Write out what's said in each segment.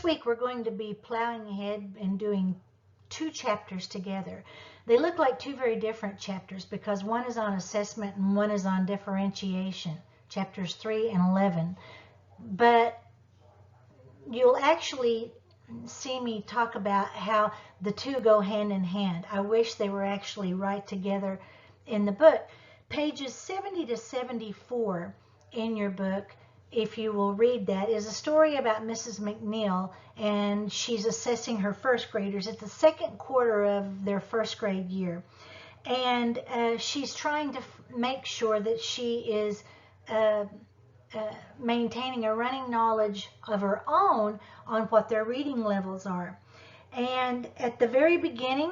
this week we're going to be plowing ahead and doing 2 chapters together. They look like 2 very different chapters because one is on assessment and one is on differentiation, chapters 3 and 11. But you'll actually see me talk about how the 2 go hand in hand. I wish they were actually right together in the book. Pages 70 to 74 in your book, if you will read that, is a story about Mrs. McNeil, and she's assessing her first graders. It's the second quarter of their first grade year, and she's trying to make sure that she is maintaining a running knowledge of her own on what their reading levels are. And at the very beginning,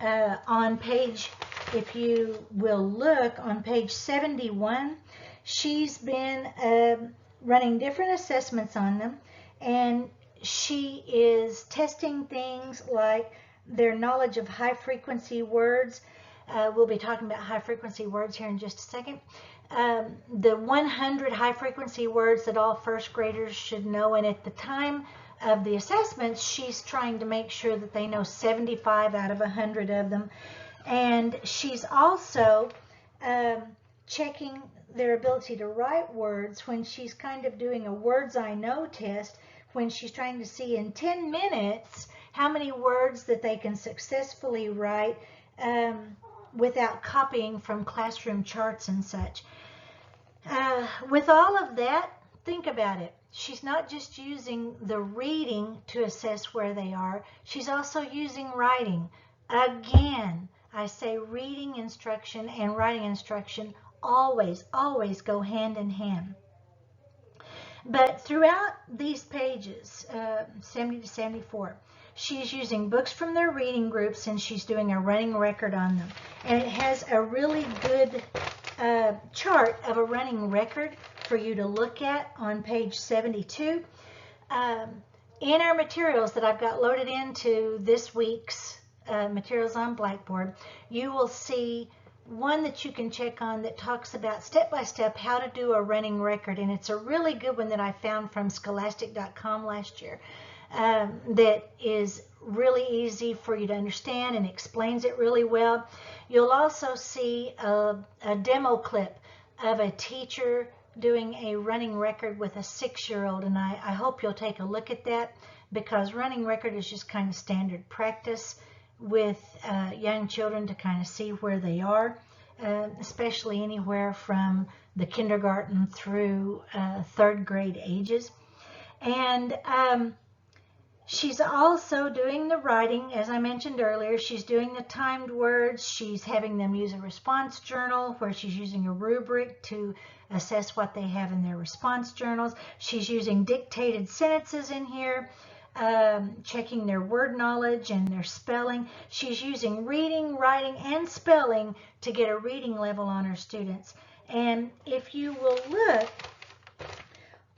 on page, if you will look on page 71, she's been running different assessments on them, and she is testing things like their knowledge of high frequency words. We'll be talking about high frequency words here in just a second. The 100 high frequency words that all first graders should know, and at the time of the assessments, she's trying to make sure that they know 75 out of 100 of them. And she's also checking their ability to write words when she's kind of doing a words I know test, when she's trying to see in 10 minutes how many words that they can successfully write without copying from classroom charts and such. With all of that, think about it. She's not just using the reading to assess where they are, she's also using writing. Again, I say reading instruction and writing instruction always go hand in hand. But throughout these pages, 70 to 74, she's using books from their reading groups, and she's doing a running record on them. And it has a really good chart of a running record for you to look at on page 72. In our materials that I've got loaded into this week's materials on Blackboard, you will see one that you can check on that talks about step-by-step how to do a running record, and it's a really good one that I found from scholastic.com last year that is really easy for you to understand and explains it really well. You'll also see a demo clip of a teacher doing a running record with a 6-year-old, and I hope you'll take a look at that, because running record is just kind of standard practice with young children to kind of see where they are, especially anywhere from the kindergarten through 3rd grade ages. And she's also doing the writing, as I mentioned earlier. She's doing the timed words. She's having them use a response journal where she's using a rubric to assess what they have in their response journals. She's using dictated sentences in here, checking their word knowledge and their spelling. She's using reading, writing, and spelling to get a reading level on her students. And if you will look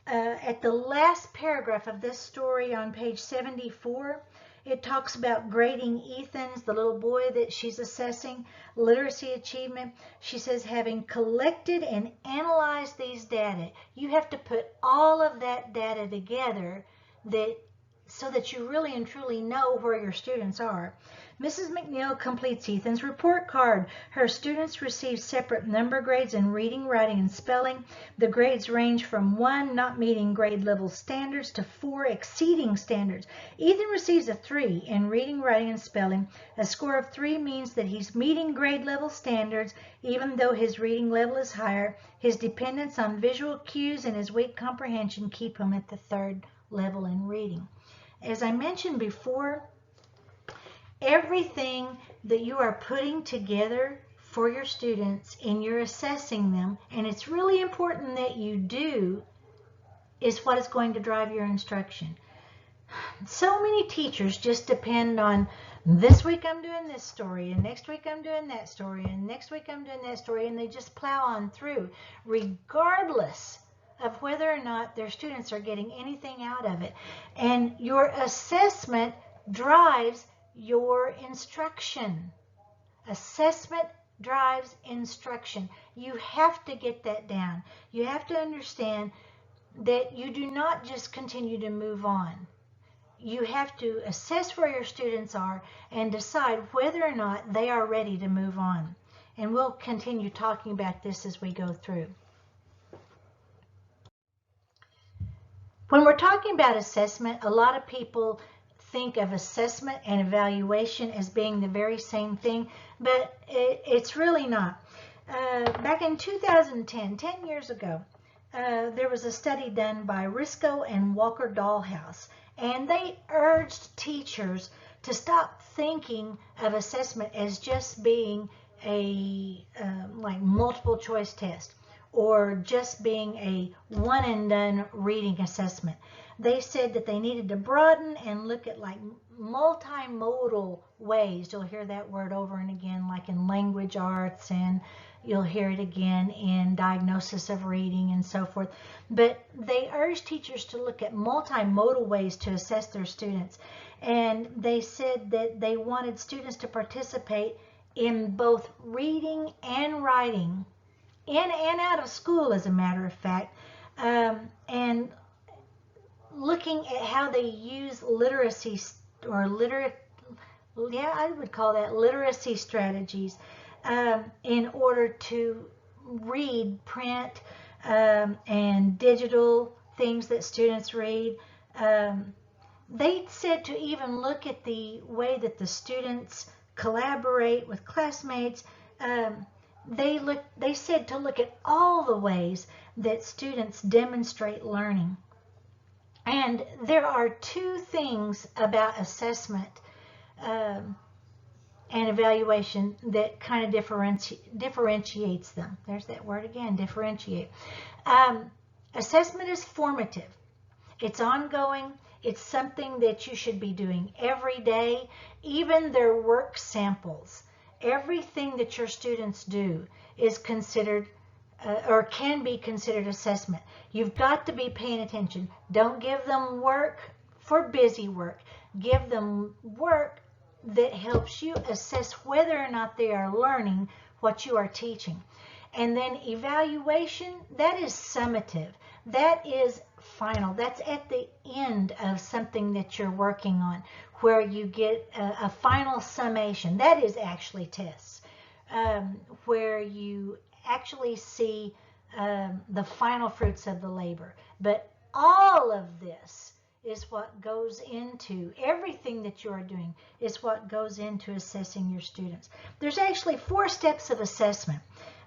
at the last paragraph of this story on page 74, it talks about grading Ethan's, the little boy that she's assessing, literacy achievement. She says, having collected and analyzed these data, you have to put all of that data together so that you really and truly know where your students are. Mrs. McNeil completes Ethan's report card. Her students receive separate number grades in reading, writing, and spelling. The grades range from 1, not meeting grade level standards, to 4, exceeding standards. Ethan receives a 3 in reading, writing, and spelling. A score of 3 means that he's meeting grade level standards, even though his reading level is higher. His dependence on visual cues and his weak comprehension keep him at the 3rd level in reading. As I mentioned before, everything that you are putting together for your students and you're assessing them, and it's really important that you do, is what is going to drive your instruction. So many teachers just depend on, this week I'm doing this story, and next week I'm doing that story, and next week I'm doing that story, and they just plow on through, regardless of whether or not their students are getting anything out of it. And your assessment drives your instruction. Assessment drives instruction. You have to get that down. You have to understand that you do not just continue to move on. You have to assess where your students are and decide whether or not they are ready to move on. And we'll continue talking about this as we go through. When we're talking about assessment, a lot of people think of assessment and evaluation as being the very same thing, but it's really not. Back in 2010, 10 years ago, there was a study done by Risco and Walker Dollhouse, and they urged teachers to stop thinking of assessment as just being a like multiple choice test or just being a one and done reading assessment. They said that they needed to broaden and look at like multimodal ways. You'll hear that word over and again, like in language arts, and you'll hear it again in diagnosis of reading and so forth. But they urge teachers to look at multimodal ways to assess their students. And they said that they wanted students to participate in both reading and writing, in and out of school, as a matter of fact, and looking at how they use literacy or I would call that literacy strategies in order to read print and digital things that students read. They said to even look at the way that the students collaborate with classmates. They said to look at all the ways that students demonstrate learning. And there are two things about assessment um, and evaluation that kind of differentiates them. There's that word again, differentiate. Assessment is formative. It's ongoing. It's something that you should be doing every day. Even their work samples, everything that your students do is considered or can be considered assessment. You've got to be paying attention. Don't give them work for busy work. Give them work that helps you assess whether or not they are learning what you are teaching. And then evaluation, that is summative. That is final. That's at the end of something that you're working on, where you get a final summation. That is actually tests, where you actually see the final fruits of the labor. But all of this is what goes into everything that you are doing, is what goes into assessing your students. There's actually 4 steps of assessment.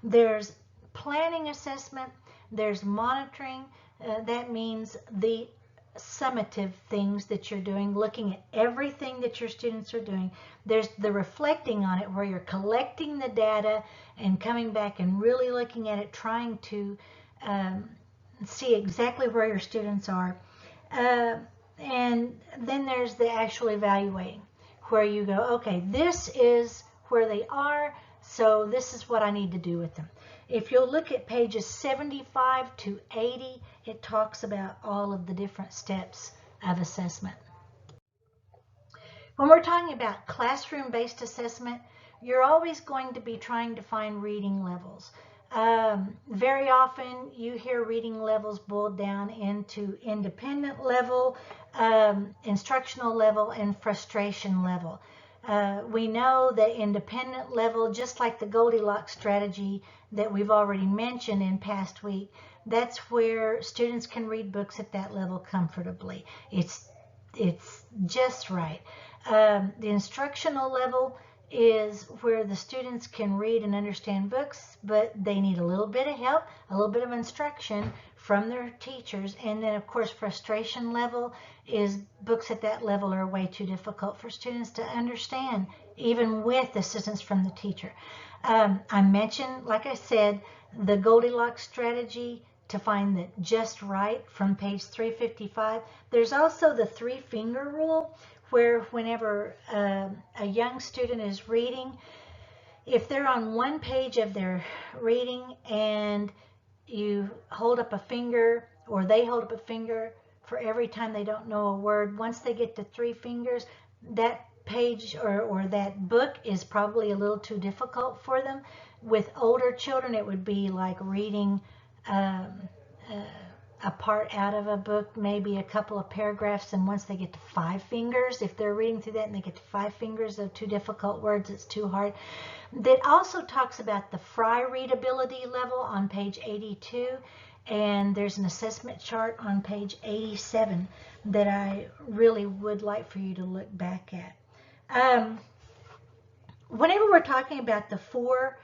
There's planning assessment, there's monitoring. That means the summative things that you're doing, looking at everything that your students are doing. There's the reflecting on it, where you're collecting the data and coming back and really looking at it, trying to see exactly where your students are. And then there's the actual evaluating, where you go, okay, this is where they are, so this is what I need to do with them. If you'll look at pages 75 to 80, it talks about all of the different steps of assessment. When we're talking about classroom-based assessment, you're always going to be trying to find reading levels. Very often you hear reading levels boiled down into independent level, instructional level, and frustration level. We know that independent level, just like the Goldilocks strategy that we've already mentioned in past week, that's where students can read books at that level comfortably. It's just right. The instructional level is where the students can read and understand books, but they need a little bit of help, a little bit of instruction from their teachers. And then, of course, frustration level is books at that level are way too difficult for students to understand, even with assistance from the teacher. I mentioned, like I said, the Goldilocks strategy to find the just right from page 355. There's also the 3-finger rule, where whenever a young student is reading, if they're on one page of their reading and you hold up a finger, or they hold up a finger for every time they don't know a word, once they get to 3 fingers, that page or that book is probably a little too difficult for them. With older children, it would be like reading a part out of a book, maybe a couple of paragraphs, and once they get to 5 fingers, if they're reading through that and they get to 5 fingers of too difficult words, it's too hard. That also talks about the Fry readability level on page 82, and there's an assessment chart on page 87 that I really would like for you to look back at. Whenever we're talking about the 4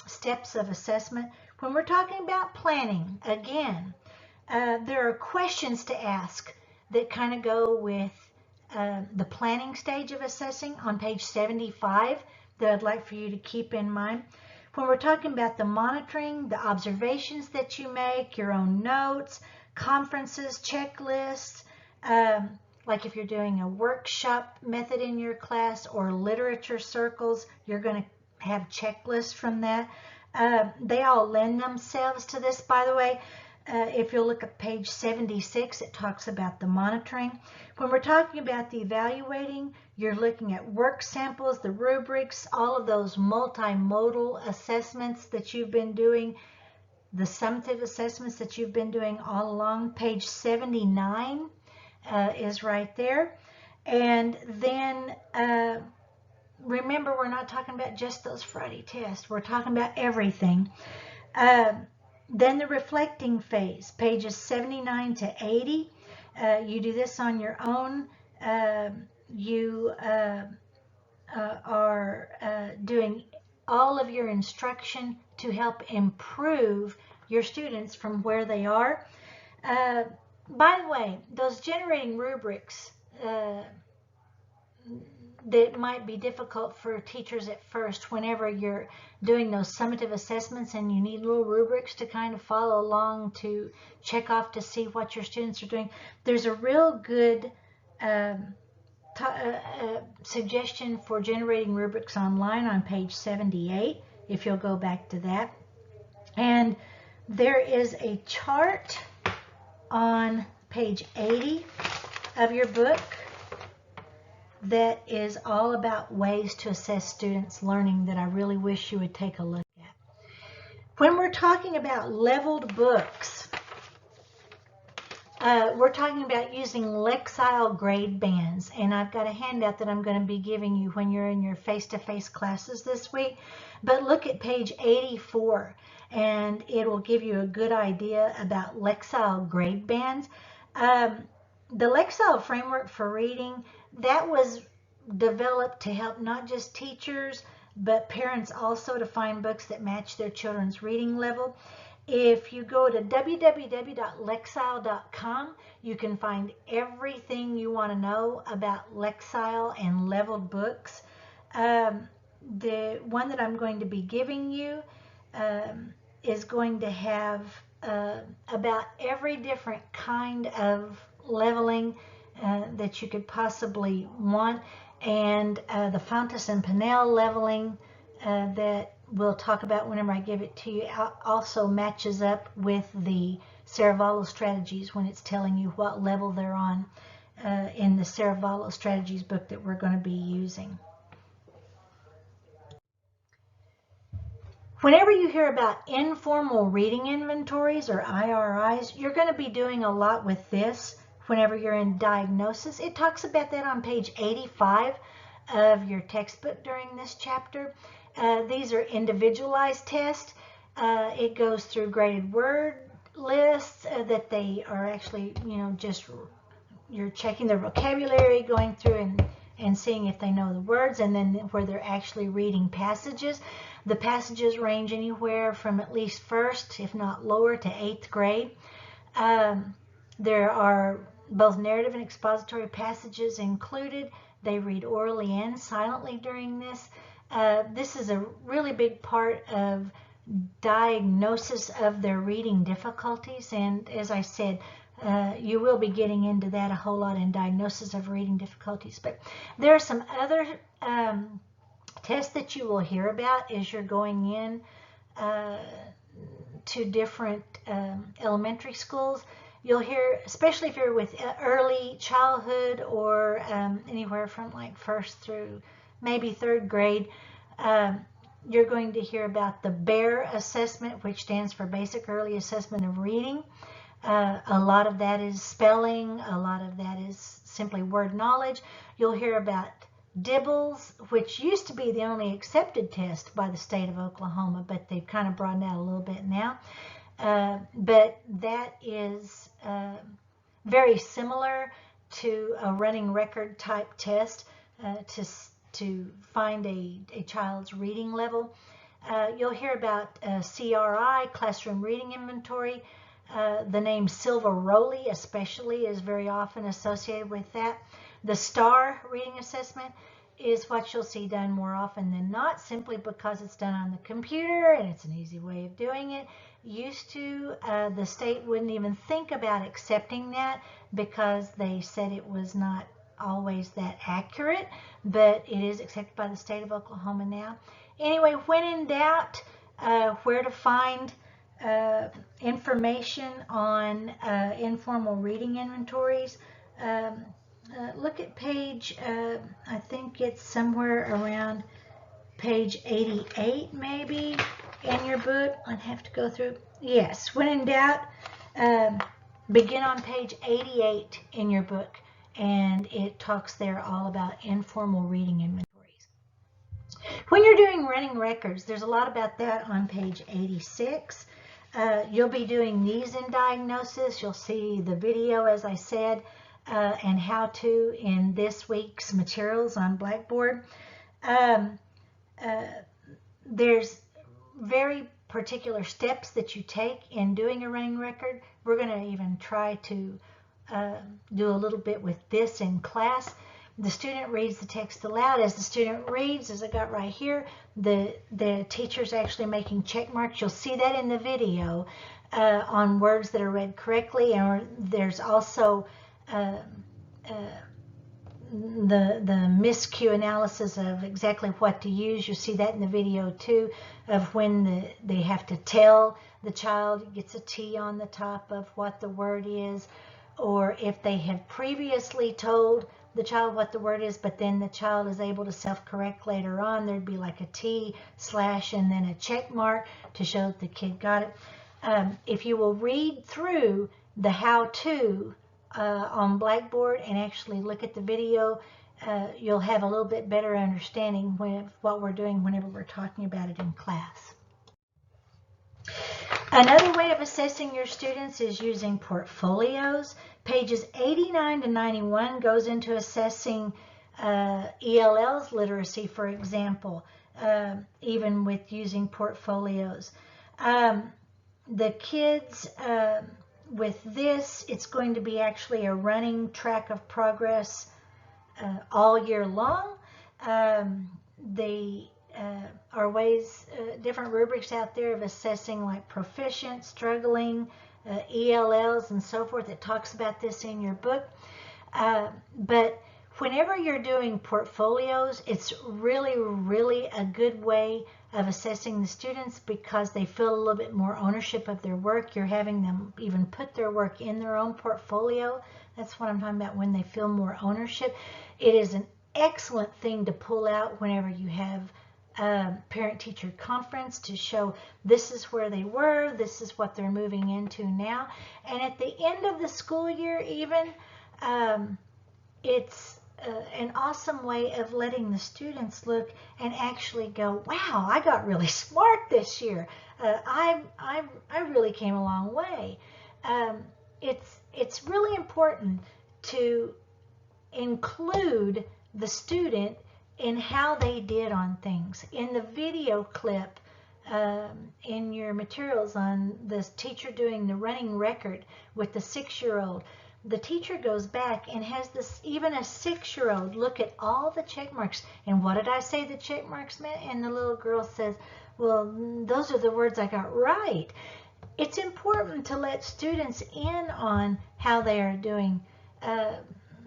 steps of assessment, when we're talking about planning, again, there are questions to ask that kind of go with the planning stage of assessing on page 75 that I'd like for you to keep in mind. When we're talking about the monitoring, the observations that you make, your own notes, conferences, checklists, like if you're doing a workshop method in your class or literature circles, you're going to have checklists from that. They all lend themselves to this, by the way. If you'll look at page 76, it talks about the monitoring. When we're talking about the evaluating, you're looking at work samples, the rubrics, all of those multimodal assessments that you've been doing, the summative assessments that you've been doing all along. Page 79 is right there. And then remember, we're not talking about just those Friday tests. We're talking about everything. Then the reflecting phase, pages 79 to 80. You do this on your own. You are doing all of your instruction to help improve your students from where they are. By the way, those generating rubrics that might be difficult for teachers at first whenever you're doing those summative assessments and you need little rubrics to kind of follow along to check off to see what your students are doing. There's a real good suggestion for generating rubrics online on page 78, if you'll go back to that. And there is a chart on page 80 of your book that is all about ways to assess students' learning that I really wish you would take a look at. When we're talking about leveled books, we're talking about using Lexile grade bands, and I've got a handout that I'm going to be giving you when you're in your face-to-face classes this week. But look at page 84, and it will give you a good idea about Lexile grade bands. The Lexile framework for reading, that was developed to help not just teachers, but parents also to find books that match their children's reading level. If you go to www.lexile.com, you can find everything you want to know about Lexile and leveled books. The one that I'm going to be giving you is going to have about every different kind of leveling that you could possibly want, and the Fountas and Pinnell leveling that we'll talk about whenever I give it to you also matches up with the Saravallo strategies when it's telling you what level they're on in the Saravallo strategies book that we're going to be using. Whenever you hear about informal reading inventories or IRIs, you're going to be doing a lot with this whenever you're in diagnosis. It talks about that on page 85 of your textbook during this chapter. These are individualized tests. It goes through graded word lists that they are actually, just you're checking their vocabulary, going through and seeing if they know the words, and then where they're actually reading passages. The passages range anywhere from at least first, if not lower, to 8th grade. There are both narrative and expository passages included. They read orally and silently during this. This is a really big part of diagnosis of their reading difficulties, and as I said, you will be getting into that a whole lot in diagnosis of reading difficulties. But there are some other tests that you will hear about as you're going in to different elementary schools. You'll hear, especially if you're with early childhood or anywhere from like 1st through maybe 3rd grade, You're going to hear about the BEAR assessment, which stands for Basic Early Assessment of Reading. A lot of that is spelling. A lot of that is simply word knowledge. You'll hear about DIBELS, which used to be the only accepted test by the state of Oklahoma, but they've kind of broadened out a little bit now. But that is very similar to a running record type test to find a child's reading level. You'll hear about CRI, Classroom Reading Inventory. The name Silva Rowley especially is very often associated with that. The STAR reading assessment is what you'll see done more often than not, simply because it's done on the computer and it's an easy way of doing it. Used to, the state wouldn't even think about accepting that because they said it was not always that accurate, but it is accepted by the state of Oklahoma now. Anyway, when in doubt, where to find information on informal reading inventories, look at page, I think it's somewhere around page 88 maybe in your book. I'd have to go through. Yes, when in doubt, begin on page 88 in your book, and it talks there all about informal reading inventories. When you're doing running records, there's a lot about that on page 86. You'll be doing these in diagnosis. You'll see the video, as I said, and how to in this week's materials on Blackboard. There's very particular steps that you take in doing a running record. We're going to even try to do a little bit with this in class. The student reads the text aloud. As the student reads, as I got right here, the teacher's actually making check marks. You'll see that in the video on words that are read correctly. Or there's also the miscue analysis of exactly what to use. You see that in the video too, of when they have to tell the child, gets a T on the top of what the word is, or if they have previously told the child what the word is, but then the child is able to self-correct later on, there'd be like a T slash and then a check mark to show that the kid got it. If you will read through the how-to on Blackboard and actually look at the video, you'll have a little bit better understanding of what we're doing whenever we're talking about it in class. Another way of assessing your students is using portfolios. Pages 89 to 91 goes into assessing ELL's literacy, for example, even with using portfolios. The kids, with this, it's going to be actually a running track of progress all year long. They are ways, different rubrics out there of assessing like proficient, struggling, ELLs and so forth. It talks about this in your book. But whenever you're doing portfolios, it's really a good way of assessing the students because they feel a little bit more ownership of their work. You're having them even put their work in their own portfolio. That's what I'm talking about when they feel more ownership. It is an excellent thing to pull out whenever you have parent-teacher conference to show this is where they were, this is what they're moving into now. And at the end of the school year even, it's an awesome way of letting the students look and actually go, wow, I got really smart this year. I really came a long way. It's really important to include the student in how they did on things. In the video clip in your materials on this teacher doing the running record with the 6-year-old, the teacher goes back and has this, even a 6-year-old, look at all the check marks. And what did I say the check marks meant? And the little girl says, well, those are the words I got right. It's important to let students in on how they are doing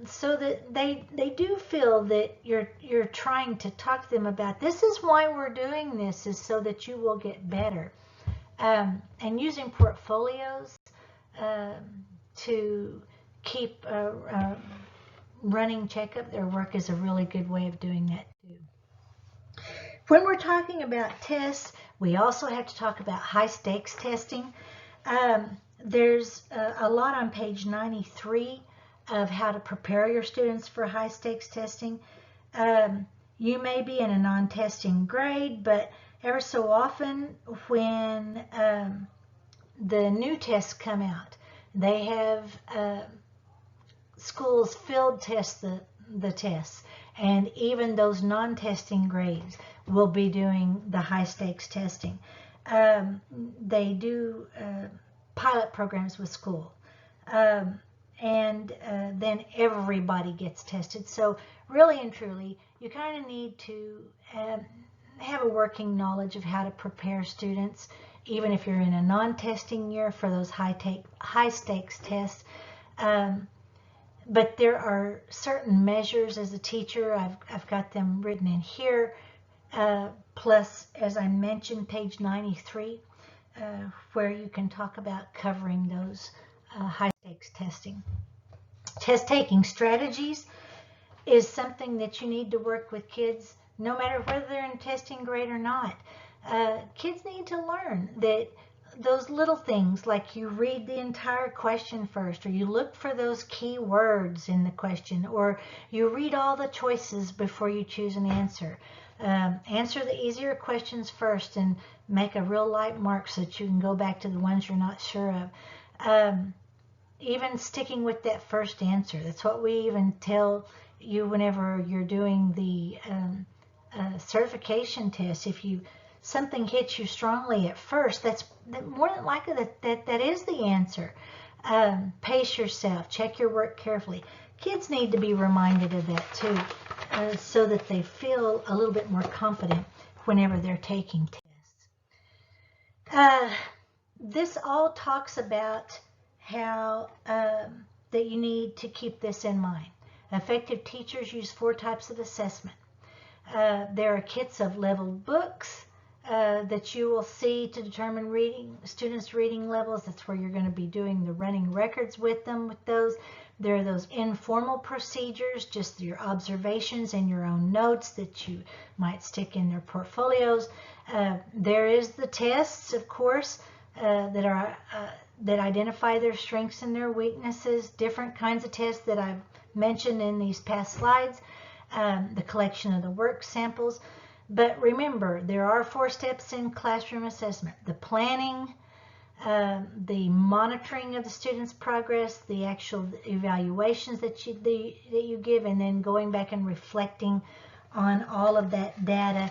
so that they do feel that you're trying to talk to them about this is why we're doing this, is so that you will get better. And using portfolios to keep running checkup their work is a really good way of doing that too. When we're talking about tests, we also have to talk about high stakes testing. There's a lot on page 93 of how to prepare your students for high stakes testing. You may be in a non-testing grade, but ever so often when the new tests come out, they have schools field test the tests, and even those non-testing grades will be doing the high stakes testing. They do pilot programs with school, and then everybody gets tested. So really and truly, you kind of need to have a working knowledge of how to prepare students, even if you're in a non-testing year, for those high stakes tests. But there are certain measures as a teacher. I've got them written in here. Plus, as I mentioned, page 93, where you can talk about covering those high stakes testing. Test taking strategies is something that you need to work with kids, no matter whether they're in testing grade or not. Kids need to learn that those little things, like you read the entire question first, or you look for those key words in the question, or you read all the choices before you choose an answer. Answer the easier questions first and make a real light mark so that you can go back to the ones you're not sure of. Even sticking with that first answer. That's what we even tell you whenever you're doing the certification test. If something hits you strongly at first, that's more than likely that is the answer. Pace yourself. Check your work carefully. Kids need to be reminded of that too, so that they feel a little bit more confident whenever they're taking tests. This all talks about how that you need to keep this in mind. Effective teachers use 4 types of assessment. There are kits of leveled books that you will see to determine students' reading levels. That's where you're going to be doing the running records with them with those. There are those informal procedures, just your observations and your own notes that you might stick in their portfolios. There is the tests, of course, that identify their strengths and their weaknesses, different kinds of tests that I've mentioned in these past slides, the collection of the work samples. But remember, there are 4 steps in classroom assessment: the planning, the monitoring of the students' progress, the actual evaluations that you give, and then going back and reflecting on all of that data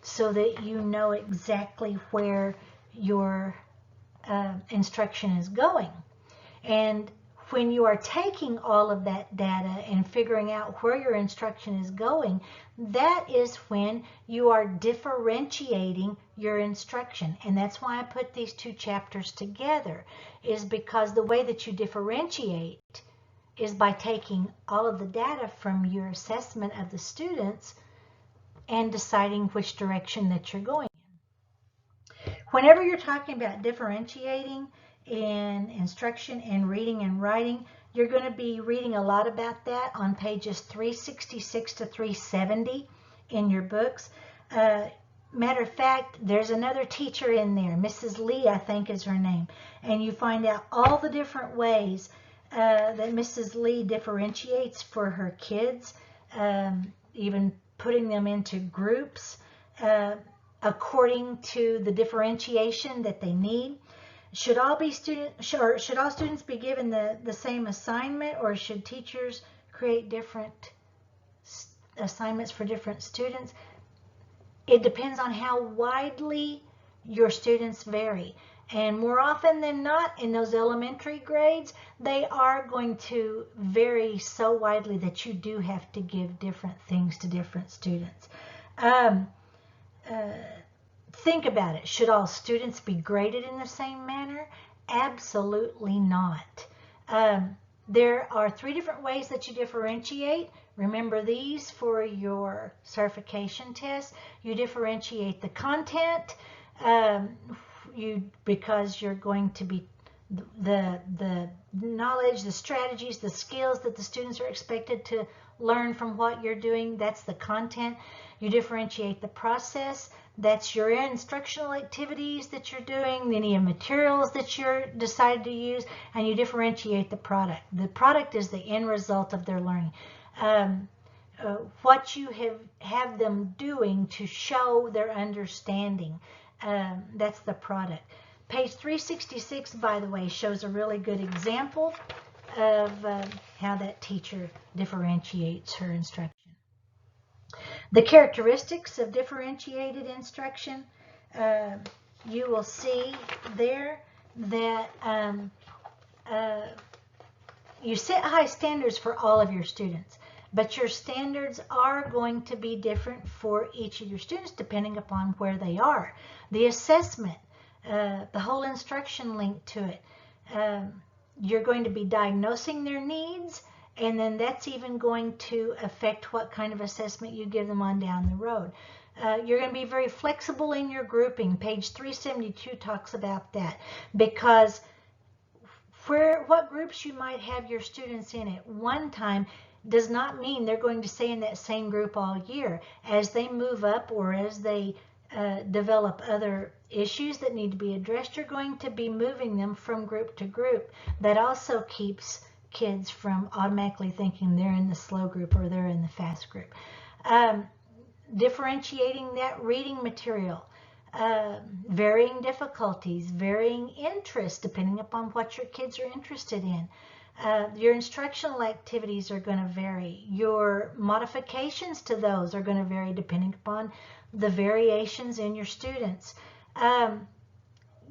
so that you know exactly where your instruction is going. And when you are taking all of that data and figuring out where your instruction is going, that is when you are differentiating your instruction. And that's why I put these 2 chapters together, is because the way that you differentiate is by taking all of the data from your assessment of the students and deciding which direction that you're going in. Whenever you're talking about differentiating in instruction and reading and writing, you're going to be reading a lot about that on pages 366 to 370 in your books. Matter of fact, there's another teacher in there, Mrs. Lee, I think is her name, and you find out all the different ways that Mrs. Lee differentiates for her kids, even putting them into groups according to the differentiation that they need. Should all students be given the same assignment, or should teachers create different assignments for different students? It depends on how widely your students vary. And more often than not, in those elementary grades, they are going to vary so widely that you do have to give different things to different students. Think about it. Should all students be graded in the same manner? Absolutely not. There are 3 different ways that you differentiate. Remember these for your certification test. You differentiate the content because you're going to be the knowledge, the strategies, the skills that the students are expected to learn from what you're doing. That's the content. You differentiate the process. That's your instructional activities that you're doing, any materials that you're decided to use, and you differentiate the product. The product is the end result of their learning. What you have them doing to show their understanding. That's the product. Page 366, by the way, shows a really good example of how that teacher differentiates her instruction. The characteristics of differentiated instruction, you will see there that you set high standards for all of your students, but your standards are going to be different for each of your students depending upon where they are. The assessment, the whole instruction linked to it, you're going to be diagnosing their needs, and then that's even going to affect what kind of assessment you give them on down the road. You're going to be very flexible in your grouping. Page 372 talks about that, because what groups you might have your students in at one time does not mean they're going to stay in that same group all year. As they move up, or as they develop other issues that need to be addressed, you're going to be moving them from group to group. That also keeps kids from automatically thinking they're in the slow group or they're in the fast group. Differentiating that reading material, varying difficulties, varying interests depending upon what your kids are interested in. Your instructional activities are going to vary. Your modifications to those are going to vary depending upon the variations in your students.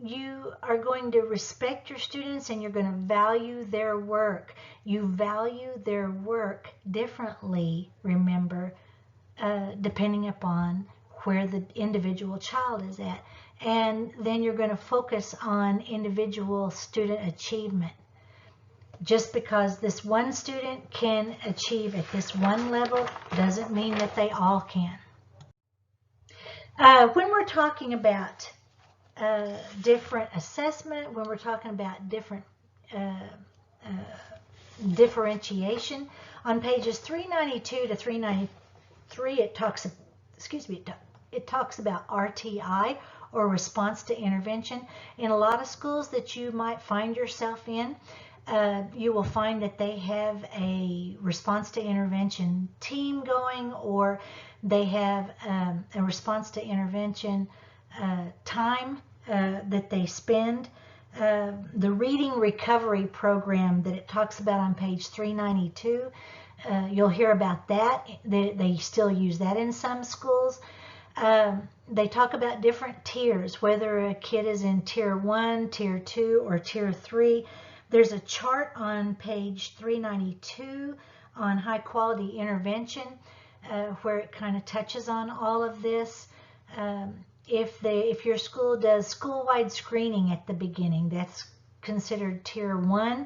You are going to respect your students, and you're going to value their work. You value their work differently, remember, depending upon where the individual child is at. And then you're going to focus on individual student achievement. Just because this one student can achieve at this one level doesn't mean that they all can. When we're talking about different assessment, when we're talking about different differentiation, on pages 392 to 393, it talks about RTI, or response to intervention. In a lot of schools that you might find yourself in, you will find that they have a response to intervention team going, or they have a response to intervention time that they spend. The reading recovery program that it talks about on page 392, you'll hear about that. They still use that in some schools. They talk about different tiers, whether a kid is in tier 1, tier 2, or tier 3. There's a chart on page 392 on high quality intervention where it kind of touches on all of this. If your school does school-wide screening at the beginning, that's considered tier 1.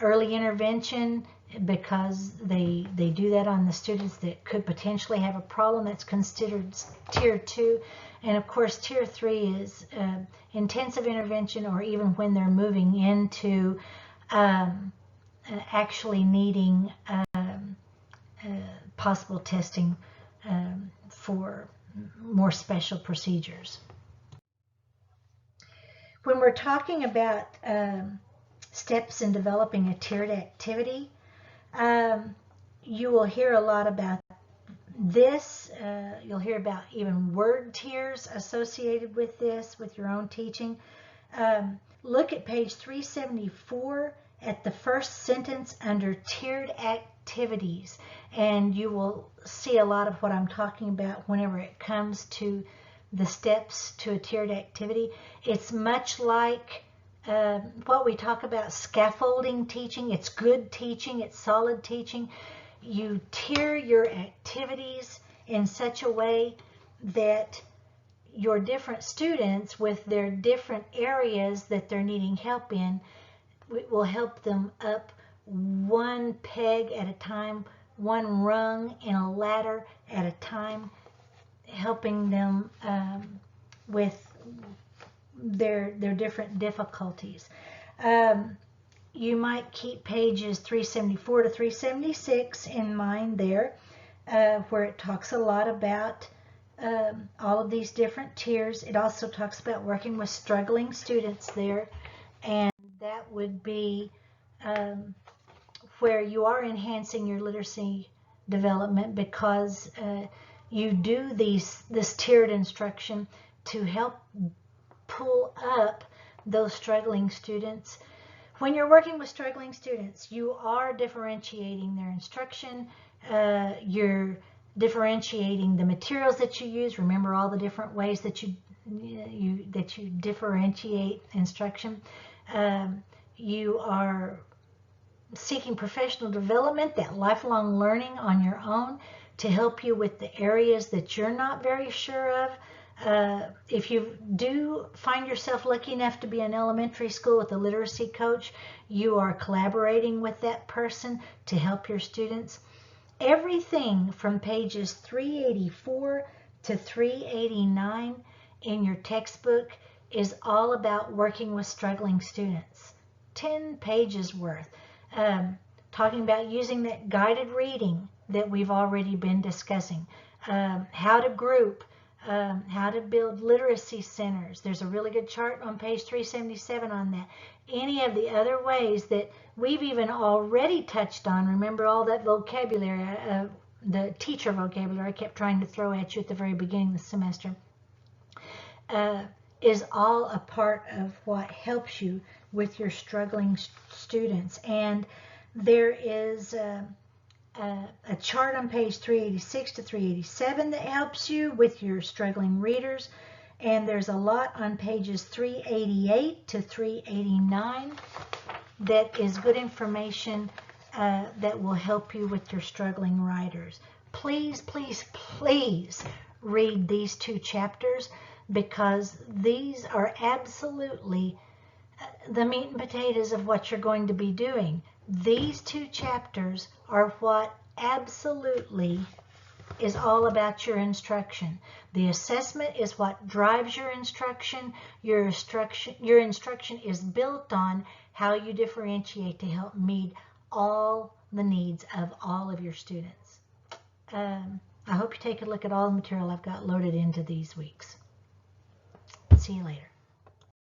Early intervention, because they do that on the students that could potentially have a problem, that's considered tier 2. And of course, tier 3 is intensive intervention, or even when they're moving into actually needing possible testing for more special procedures. When we're talking about steps in developing a tiered activity, you will hear a lot about this. You'll hear about even word tiers associated with this, with your own teaching. Look at page 374 at the first sentence under tiered activities, and you will see a lot of what I'm talking about whenever it comes to the steps to a tiered activity. It's much like what we talk about scaffolding teaching. It's good teaching, it's solid teaching. You tier your activities in such a way that your different students, with their different areas that they're needing help in, will help them up one peg at a time, one rung in a ladder at a time, helping them with their different difficulties. You might keep pages 374 to 376 in mind there, where it talks a lot about all of these different tiers. It also talks about working with struggling students there, and that would be where you are enhancing your literacy development, because you do this tiered instruction to help pull up those struggling students. When you're working with struggling students, you are differentiating their instruction. You're differentiating the materials that you use. Remember all the different ways that you differentiate instruction. You are seeking professional development, that lifelong learning on your own, to help you with the areas that you're not very sure of. If you do find yourself lucky enough to be in elementary school with a literacy coach, you are collaborating with that person to help your students. Everything from pages 384 to 389 in your textbook is all about working with struggling students. 10 pages worth. Talking about using that guided reading that we've already been discussing. How to group. How to build literacy centers. There's a really good chart on page 377 on that. Any of the other ways that we've even already touched on. Remember all that vocabulary, the teacher vocabulary I kept trying to throw at you at the very beginning of the semester, is all a part of what helps you with your struggling students. And there is a chart on page 386 to 387 that helps you with your struggling readers. And there's a lot on pages 388 to 389 that is good information that will help you with your struggling writers. Please, please, please read these 2 chapters, because these are absolutely the meat and potatoes of what you're going to be doing. These 2 chapters are what absolutely is all about your instruction. The assessment is what drives your instruction. Your instruction is built on how you differentiate to help meet all the needs of all of your students. I hope you take a look at all the material I've got loaded into these weeks. See you later.